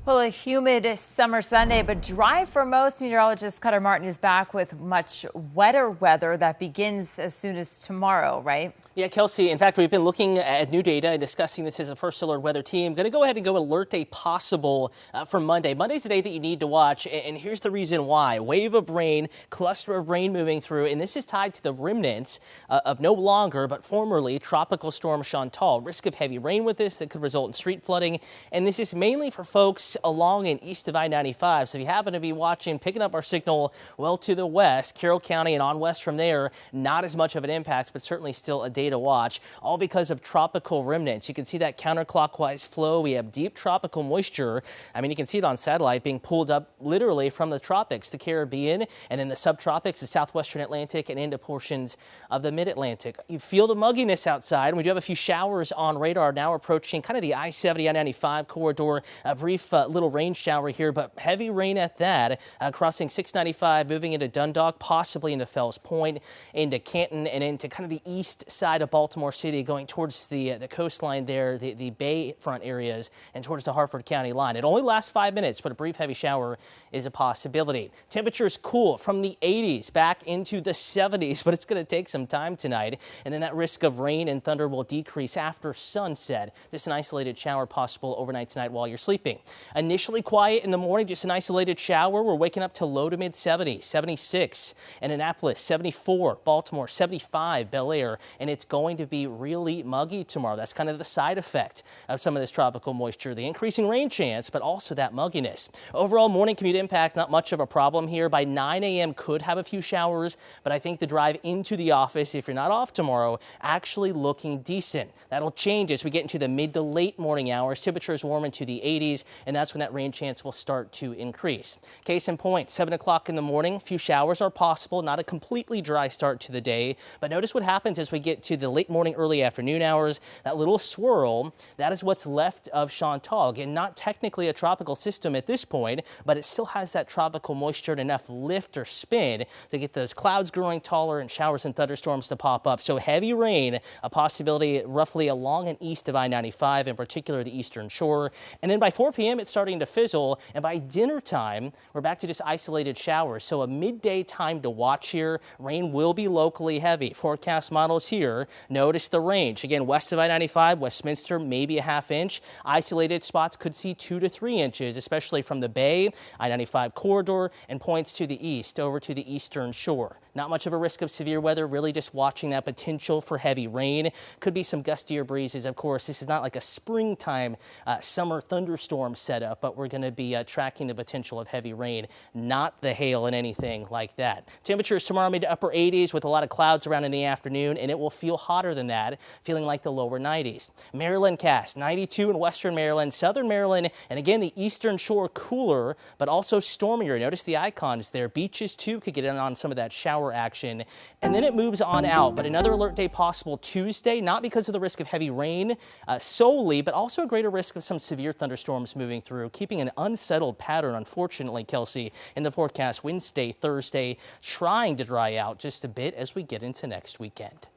Well, a humid summer Sunday, but dry for most. Meteorologist Cutter Martin is back with much wetter weather that begins as soon as tomorrow, right? Yeah, Kelsey, in fact, we've been looking at new data and discussing this as a First Alert weather team. Going to go ahead and go alert day possible for Monday. Monday's the day that you need to watch, and here's the reason why. Wave of rain, cluster of rain moving through, and this is tied to the remnants of no longer, but formerly Tropical Storm Chantal. Risk of heavy rain with this that could result in street flooding, and this is mainly for folks along and east of I-95. So if you happen to be watching, picking up our signal well to the west, Carroll County and on west from there, not as much of an impact, but certainly still a day to watch, all because of tropical remnants. You can see that counterclockwise flow. We have deep tropical moisture. I mean, you can see it on satellite being pulled up literally from the tropics, the Caribbean, and then the subtropics, the southwestern Atlantic, and into portions of the mid-Atlantic. You feel the mugginess outside, and we do have a few showers on radar now approaching kind of the I-70, I-95 corridor. A brief little rain shower here, but heavy rain at that, crossing 695, moving into Dundalk, possibly into Fells Point, into Canton, and into kind of the east side of Baltimore City, going towards the coastline there, the bay front areas, and towards the Harford County line. It only lasts 5 minutes, but a brief heavy shower is a possibility. Temperatures cool from the 80s back into the 70s, but it's going to take some time tonight, and then that risk of rain and thunder will decrease after sunset. Just an isolated shower possible overnight tonight while you're sleeping. Initially quiet in the morning, just an isolated shower. We're waking up to low to mid 70s, 76 in Annapolis, 74, Baltimore, 75, Bel Air, and it's going to be really muggy tomorrow. That's kind of the side effect of some of this tropical moisture, the increasing rain chance, but also that mugginess. Overall morning commute impact, not much of a problem here. By 9 a.m. could have a few showers, but I think the drive into the office, if you're not off tomorrow, actually looking decent. That'll change as we get into the mid to late morning hours. Temperatures warm into the 80s, and that's when that rain chance will start to increase. Case in point, 7 o'clock in the morning, a few showers are possible, not a completely dry start to the day, but notice what happens as we get to the late morning, early afternoon hours. That little swirl, that is what's left of Chantal. Again, not technically a tropical system at this point, but it still has that tropical moisture and enough lift or spin to get those clouds growing taller and showers and thunderstorms to pop up. So heavy rain, a possibility roughly along and east of I-95, in particular the eastern shore. And then by 4 p.m. it's starting to fizzle, and by dinner time we're back to just isolated showers. So a midday time to watch here. Rain will be locally heavy. Forecast models here, notice the range. Again, west of I-95, Westminster, maybe a ½ inch. Isolated spots could see 2 to 3 inches, especially from the Bay, I-95 corridor, and points to the east over to the eastern shore. Not much of a risk of severe weather, really just watching that potential for heavy rain. Could be some gustier breezes. Of course, this is not like a springtime summer thunderstorm setup, but we're going to be tracking the potential of heavy rain, not the hail and anything like that. Temperatures tomorrow mid to upper 80s with a lot of clouds around in the afternoon, and it will feel hotter than that, feeling like the lower 90s. Maryland cast 92 in western Maryland, southern Maryland, and again the eastern shore cooler, but also stormier. Notice the icons there. Beaches too could get in on some of that shower action, and then it moves on out. But another alert day possible Tuesday, not because of the risk of heavy rain solely, but also a greater risk of some severe thunderstorms moving through, keeping an unsettled pattern, unfortunately, Kelsey, in the forecast Wednesday, Thursday, trying to dry out just a bit as we get into next weekend.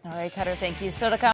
All right, Cutter, thank you. So to come.